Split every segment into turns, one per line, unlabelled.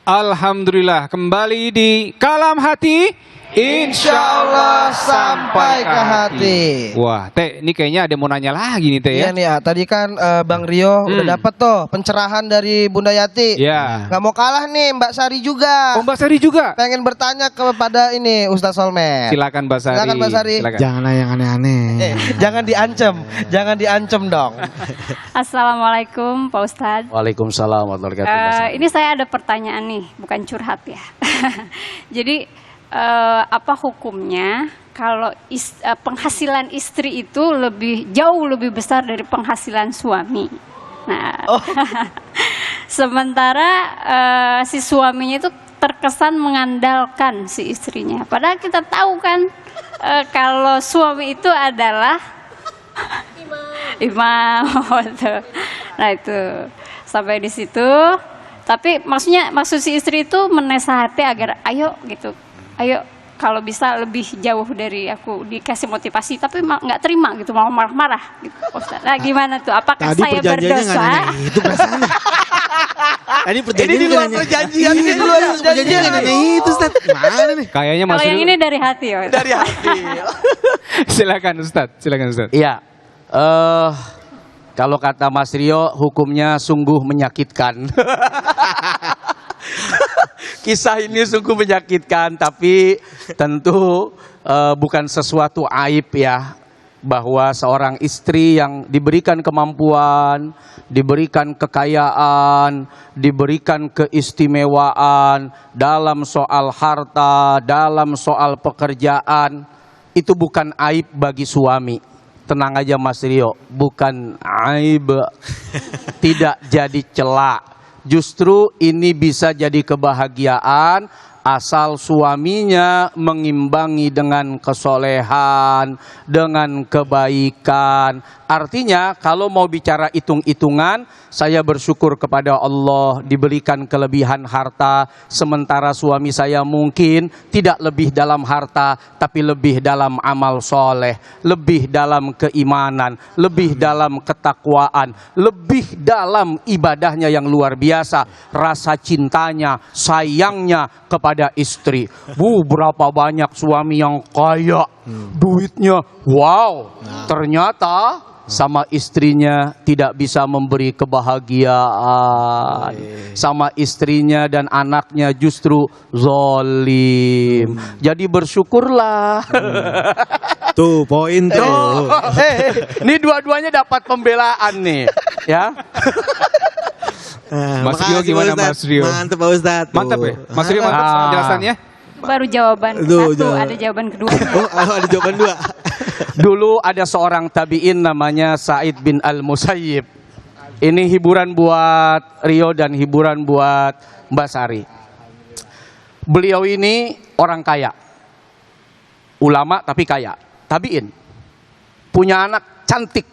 Alhamdulillah, kembali di Kalam Hati, insya Allah sampai ke hati. Wah, Teh, ini kayaknya ada mau nanya lagi nih, Teh ya.
Iya nih ya, tadi kan Bang Rio udah dapet tuh pencerahan dari Bunda Yati.
Ya.
Gak mau kalah nih Mbak Sari juga.
Oh, Mbak Sari juga.
Pengen bertanya kepada ini Ustaz Solmed.
Silakan Mbak Sari.
Silakan Mbak Sari.
Silakan.
Janganlah yang aneh-aneh.
Jangan diancem dong.
Assalamualaikum Pak Ustadz.
Waalaikumsalam warahmatullahi wabarakatuh.
Ini saya ada pertanyaan nih, bukan curhat ya. Jadi apa hukumnya kalau penghasilan istri itu jauh lebih besar dari penghasilan suami? Nah, sementara si suaminya itu terkesan mengandalkan si istrinya. Padahal kita tahu kan kalau suami itu adalah imam. Nah itu sampai di situ. Tapi maksud si istri itu menasehati agar ayo gitu, ayo kalau bisa lebih jauh dari aku, dikasih motivasi, tapi nggak terima gitu, mau marah-marah gitu. Ustaz, nah gimana tuh? Apakah
Tadi
saya
perjanjiannya
berdosa?
nggak aneh itu perasaannya. Tadi perjanjiannya
Ini di luar
nggak aneh.
perjanjian,
Iya,
ini di luar
perjanjiannya nggak aneh itu, Ustaz. Mana nih?
Kayaknya Mas
Kalau yang
Rio.
ini dari hati ya. Ustaz.
Dari hati.
Silakan Ustaz, silakan Ustaz.
Iya, kalau kata Mas Rio, hukumnya sungguh menyakitkan. Kisah ini sungguh menyakitkan, tapi tentu bukan sesuatu aib ya, bahwa seorang istri yang diberikan kemampuan, diberikan kekayaan, diberikan keistimewaan dalam soal harta, dalam soal pekerjaan, itu bukan aib bagi suami. Tenang aja Mas Rio, bukan aib, tidak jadi celak. Justru ini bisa jadi kebahagiaan asal suaminya mengimbangi dengan kesolehan, dengan kebaikan. Artinya kalau mau bicara hitung-hitungan, saya bersyukur kepada Allah diberikan kelebihan harta, sementara suami saya mungkin tidak lebih dalam harta, tapi lebih dalam amal soleh, lebih dalam keimanan, lebih dalam ketakwaan, lebih dalam ibadahnya yang luar biasa, rasa cintanya, sayangnya kepada istri. Berapa banyak suami yang kaya, duitnya, wow, ternyata sama istrinya tidak bisa memberi kebahagiaan, sama istrinya dan anaknya justru zolim. Jadi bersyukurlah.
Tuh poin tuh.
Ini dua-duanya dapat pembelaan nih, ya.
Mas
Makasih,
Rio gimana,
Pak Ustadz.
Mas Rio?
Mantep Pak Ustadz.
Mantap ya? Mas Rio mantap penjelasannya?
Itu baru jawaban
Tuh,
satu,
jawaban.
ada jawaban kedua.
Oh, ada jawaban dua.
Dulu ada seorang tabi'in namanya Sa'id bin Al-Musayyib. Ini hiburan buat Rio dan hiburan buat Mbak Sari. Beliau ini orang kaya, ulama tapi kaya, tabi'in. Punya anak cantik,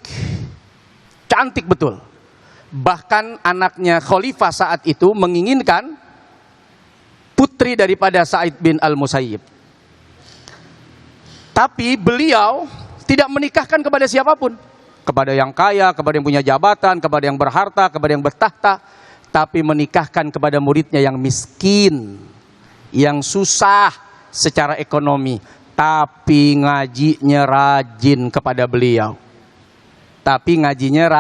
cantik betul. Bahkan anaknya khalifah saat itu menginginkan putri daripada Sa'id bin Al-Musayyib. Tapi beliau tidak menikahkan kepada siapapun. Kepada yang kaya, kepada yang punya jabatan, kepada yang berharta, kepada yang bertahta. Tapi menikahkan kepada muridnya yang miskin, yang susah secara ekonomi. Tapi ngajinya rajin kepada beliau. Tapi ngajinya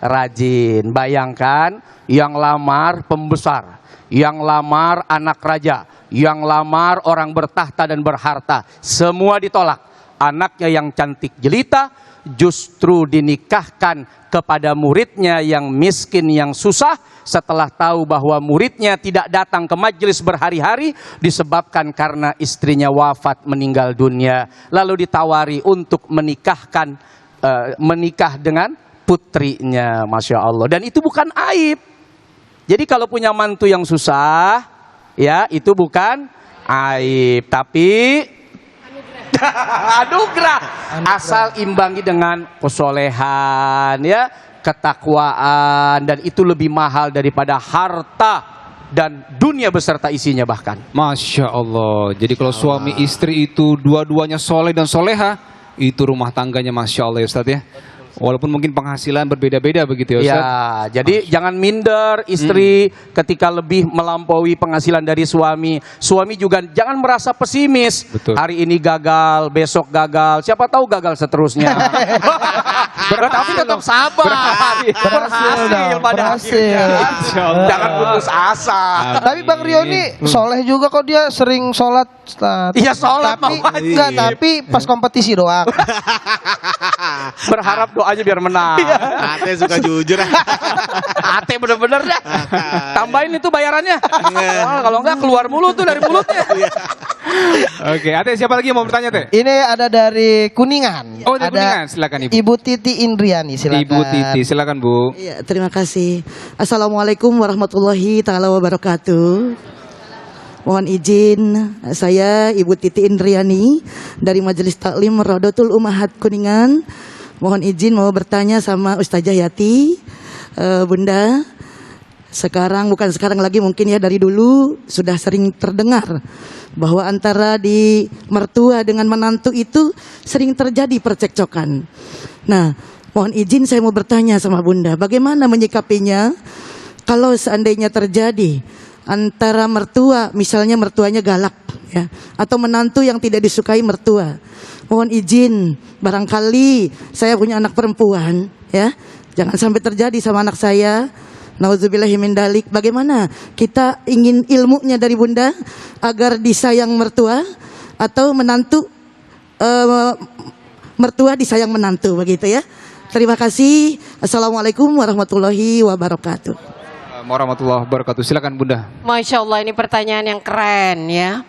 rajin. Bayangkan yang lamar pembesar, yang lamar anak raja, yang lamar orang bertahta dan berharta, semua ditolak. Anaknya yang cantik jelita justru dinikahkan kepada muridnya yang miskin, yang susah, setelah tahu bahwa muridnya tidak datang ke majelis berhari-hari disebabkan karena istrinya wafat meninggal dunia. Lalu ditawari untuk menikah dengan putrinya, Masya Allah. Dan itu bukan aib. Jadi kalau punya mantu yang susah, ya itu bukan aib, tapi anugerah. Asal imbangi dengan kesolehan, ya, ketakwaan, dan itu lebih mahal daripada harta dan dunia beserta isinya bahkan.
Masya Allah. Jadi kalau suami istri itu dua-duanya soleh dan soleha, itu rumah tangganya Masya Allah ya Ustadz ya. Walaupun mungkin penghasilan berbeda-beda begitu ya Ustaz.
Ya, jadi jangan minder istri ketika lebih melampaui penghasilan dari suami. Suami juga jangan merasa pesimis.
Betul.
Hari ini gagal, besok gagal, siapa tahu gagal seterusnya. Tapi tetap sabar. Berhasil pada akhirnya. Jangan putus asa.
Tapi Bang Rio ini soleh juga kok, dia sering sholat. Ustaz.
Iya, sholat
tapi
mau wajib.
enggak, tapi pas kompetisi doang.
Berharap doanya biar menang.
Ate suka jujur.
Ate bener-bener dah. Tambahin itu bayarannya. Kalau enggak keluar mulut tuh dari mulutnya.
Oke, Ate siapa lagi yang mau bertanya Teh?
Ini ada dari Kuningan.
Oh, dari
Ada
Kuningan, silakan Ibu.
Ibu Titi Indriani, silakan.
Ibu Titi, silakan Bu.
Iya, terima kasih. Assalamualaikum warahmatullahi taala wabarakatuh. Mohon izin, saya Ibu Titi Indriani dari Majelis Taklim Rodotul Ummahat Kuningan. Mohon izin mau bertanya sama Ustazah Yati. Bunda, bukan sekarang lagi, mungkin ya dari dulu sudah sering terdengar bahwa antara di mertua dengan menantu itu sering terjadi percekcokan. Nah, mohon izin saya mau bertanya sama Bunda, bagaimana menyikapinya kalau seandainya terjadi antara mertua, misalnya mertuanya galak ya, atau menantu yang tidak disukai mertua. Mohon izin, barangkali saya punya anak perempuan ya, jangan sampai terjadi sama anak saya. Nauzubillahi min dalik. Bagaimana kita ingin ilmunya dari Bunda agar disayang mertua atau menantu mertua disayang menantu, begitu ya. Terima kasih. Assalamualaikum warahmatullahi wabarakatuh.
Warahmatullahi wabarakatuh. Silakan Bunda.
Masya Allah, ini pertanyaan yang keren ya.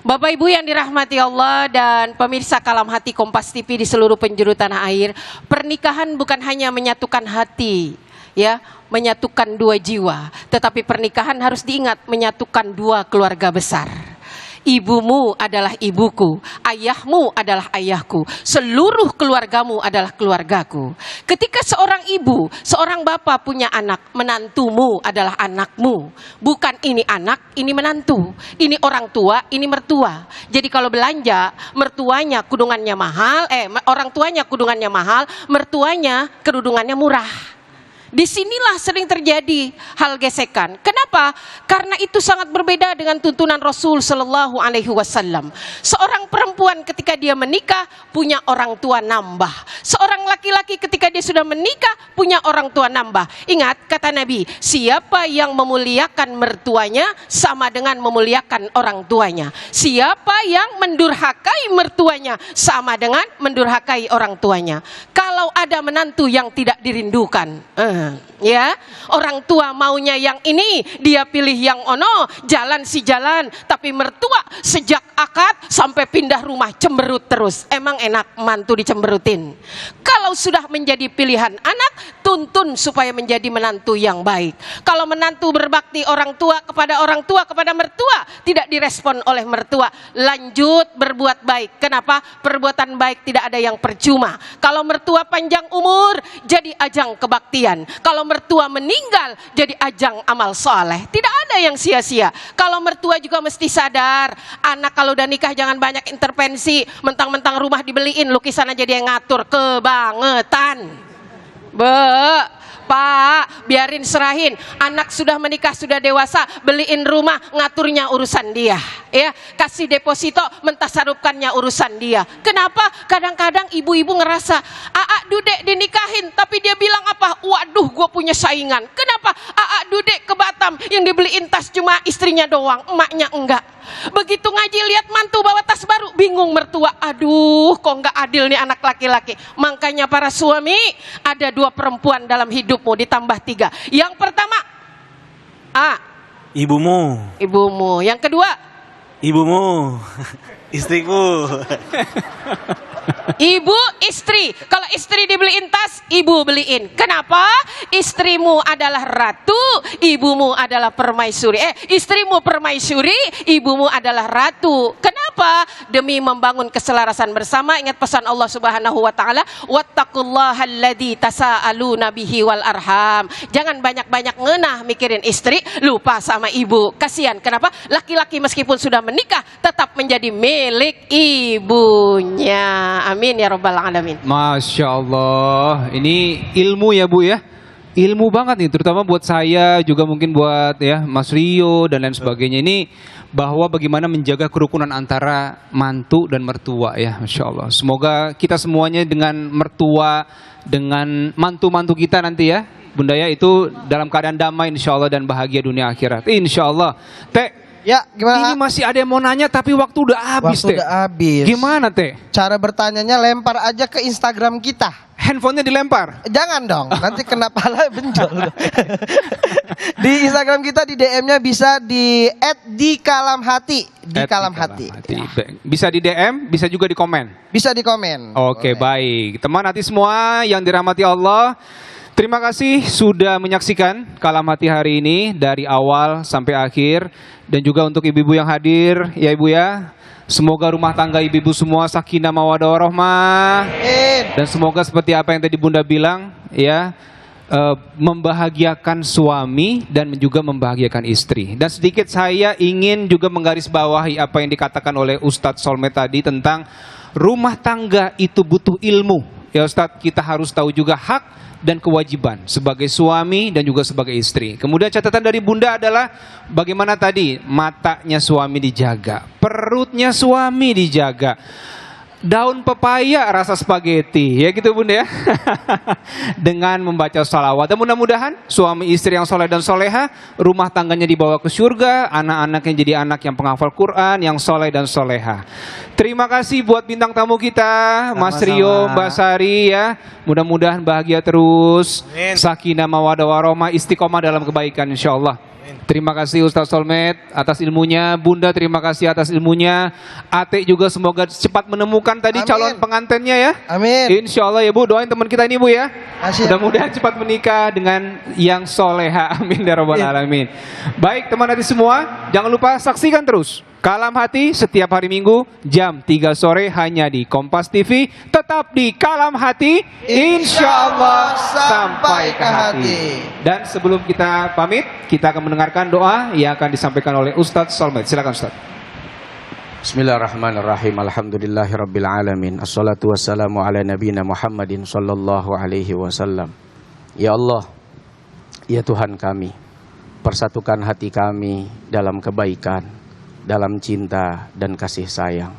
Bapak Ibu yang dirahmati Allah dan pemirsa Kalam Hati Kompas TV di seluruh penjuru tanah air, pernikahan bukan hanya menyatukan hati, ya, menyatukan dua jiwa, tetapi pernikahan harus diingat menyatukan dua keluarga besar. Ibumu adalah ibuku, ayahmu adalah ayahku, seluruh keluargamu adalah keluargaku. Ketika seorang ibu, seorang bapak punya anak, menantumu adalah anakmu. Bukan ini anak, ini menantu, ini orang tua, ini mertua. Jadi kalau belanja, mertuanya kudungannya mahal, orang tuanya kudungannya mahal, mertuanya kerudungannya murah. Disinilah sering terjadi hal gesekan. Kenapa? Karena itu sangat berbeda dengan tuntunan Rasul Sallallahu Alaihi Wasallam. Seorang perempuan ketika dia menikah punya orang tua nambah. Seorang laki-laki ketika dia sudah menikah punya orang tua nambah. Ingat kata Nabi, siapa yang memuliakan mertuanya sama dengan memuliakan orang tuanya. Siapa yang mendurhakai mertuanya sama dengan mendurhakai orang tuanya. Kalau ada menantu yang tidak dirindukan, ya, orang tua maunya yang ini, dia pilih yang ono, jalan si jalan, tapi mertua sejak akad sampai pindah rumah cemberut terus. Emang enak mantu dicemberutin? Kalau sudah menjadi pilihan anak, tuntun supaya menjadi menantu yang baik. Kalau menantu berbakti orang tua kepada mertua, tidak direspon oleh mertua, lanjut berbuat baik. Kenapa? Perbuatan baik tidak ada yang percuma. Kalau mertua panjang umur, jadi ajang kebaktian. Kalau mertua meninggal, jadi ajang amal soleh. Tidak ada yang sia-sia. Kalau mertua juga mesti sadar, anak kalau udah nikah jangan banyak intervensi. Mentang-mentang rumah dibeliin, lukisan aja dia ngatur. Kebangetan. Pak, biarin serahin. Anak sudah menikah, sudah dewasa, beliin rumah, ngaturnya urusan dia. Ya, kasih deposito, mentasarufkannya urusan dia. Kenapa? Kadang-kadang ibu-ibu ngerasa, Dudek dinikahin, tapi dia bilang apa? Waduh, gue punya saingan. Kenapa? Dudek ke Batam, yang dibeliin tas cuma istrinya doang, emaknya enggak. Begitu ngaji lihat mantu bawa tas baru, bingung mertua. Aduh, kok nggak adil nih anak laki-laki. Makanya para suami, ada 2 perempuan dalam hidupmu ditambah 3. Yang pertama, ibumu. Yang kedua,
Ibumu. Istriku.
ibu, istri. Kalau istri dibeliin tas, ibu beliin. Kenapa? Istrimu adalah ratu, ibumu adalah permaisuri. Istrimu permaisuri, ibumu adalah ratu. Kenapa? Demi membangun keselarasan bersama. Ingat pesan Allah Subhanahu wa taala, wattaqullahal-ladzi tasaaluna bihi wal arham. Jangan banyak-banyak ngenah mikirin istri, lupa sama ibu. Kasihan. Kenapa? Laki-laki meskipun sudah menikah tetap menjadi milik ibunya. Amin ya rabbal alamin.
Masya Allah. ini ilmu ya Bu ya. Ilmu banget nih, terutama buat saya juga mungkin buat ya Mas Rio dan lain sebagainya ini, bahwa bagaimana menjaga kerukunan antara mantu dan mertua ya, Masya Allah. Semoga kita semuanya dengan mertua, dengan mantu-mantu kita nanti ya, Bunda ya, itu dalam keadaan damai Insya Allah dan bahagia dunia akhirat. Insya Allah. Teh,
Ya, gimana?
ini masih ada yang mau nanya tapi waktu udah habis
Waktu
Teh.
udah habis.
Gimana Teh?
Cara bertanyanya lempar aja ke Instagram kita.
Handphonenya dilempar?
Jangan dong, nanti kena pala benjol. Di Instagram kita di DM-nya bisa di @dikalamhati, di kalam hati.
Bisa di DM, bisa juga di komen.
Bisa di komen.
Oke,
Boleh.
baik. Teman hati semua yang dirahmati Allah, terima kasih sudah menyaksikan Kalam Hati hari ini dari awal sampai akhir, dan juga untuk ibu-ibu yang hadir, ya Ibu ya. Semoga rumah tangga ibu-ibu semua sakinah mawaddah warahmah.
Amin.
Dan semoga seperti apa yang tadi Bunda bilang ya, membahagiakan suami dan juga membahagiakan istri. Dan sedikit saya ingin juga menggarisbawahi apa yang dikatakan oleh Ustadz Solmed tadi tentang rumah tangga itu butuh ilmu. Ya Ustadz, kita harus tahu juga hak dan kewajiban sebagai suami dan juga sebagai istri. Kemudian catatan dari Bunda adalah bagaimana tadi matanya suami dijaga, perutnya suami dijaga. Daun pepaya rasa spaghetti, ya gitu Bunda ya. Dengan membaca salawat. Dan mudah-mudahan suami istri yang soleh dan soleha, rumah tangganya dibawa ke surga, anak-anaknya jadi anak yang penghafal Quran, yang soleh dan soleha. Terima kasih buat bintang tamu kita, Mas Rio, Mbak Sari ya. Mudah-mudahan bahagia terus, sakinah mawaddah warahmah, istiqomah dalam kebaikan insyaallah. Terima kasih Ustaz Solmed atas ilmunya, Bunda terima kasih atas ilmunya, Ate juga semoga cepat menemukan tadi
Amin.
calon pengantennya ya.
Amin.
Insya Allah ya Bu, doain teman kita ini Bu ya.
Kasih.
Mudah-mudahan cepat menikah dengan yang soleha, amin ya rabbal alamin. Baik teman hati semua, jangan lupa saksikan terus Kalam Hati setiap hari Minggu jam 3 sore hanya di Kompas TV. Tetap di Kalam Hati, insya Allah sampai ke hati. Dan sebelum kita pamit, kita akan mendengarkan doa yang akan disampaikan oleh Ustadz Solmed. Silakan Ustadz.
Bismillahirrahmanirrahim. Alhamdulillahirabbil alamin. Assalatu wassalamu ala nabiyina Muhammadin sallallahu alaihi wasallam. Ya Allah, ya Tuhan kami, persatukan hati kami dalam kebaikan, dalam cinta dan kasih sayang.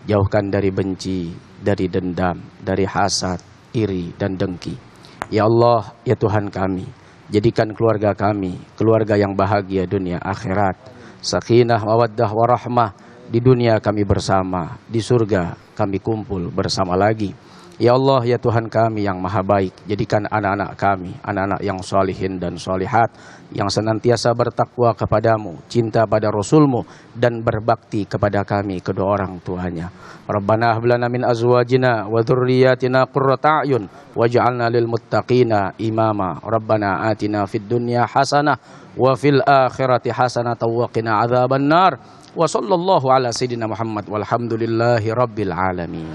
Jauhkan dari benci, dari dendam, dari hasad, iri dan dengki. Ya Allah, ya Tuhan kami, jadikan keluarga kami keluarga yang bahagia dunia akhirat. Sakinah mawaddah warahmah. Di dunia kami bersama, di surga kami kumpul bersama lagi. Ya Allah, ya Tuhan kami yang maha baik, jadikan anak-anak kami anak-anak yang solihin dan solihat, yang senantiasa bertakwa kepadamu, cinta pada Rasulmu, dan berbakti kepada kami kedua orang tuanya. Rabbana hab lana min azwajina wa dzurriyyatina qurrata a'yun waj'alna lil muttaqina imama. Rabbana atina fid dunya hasanah wa fil akhirati hasanah wa qina adzabannar. Wa sallallahu ala sayyidina Muhammad walhamdulillahi rabbil alamin.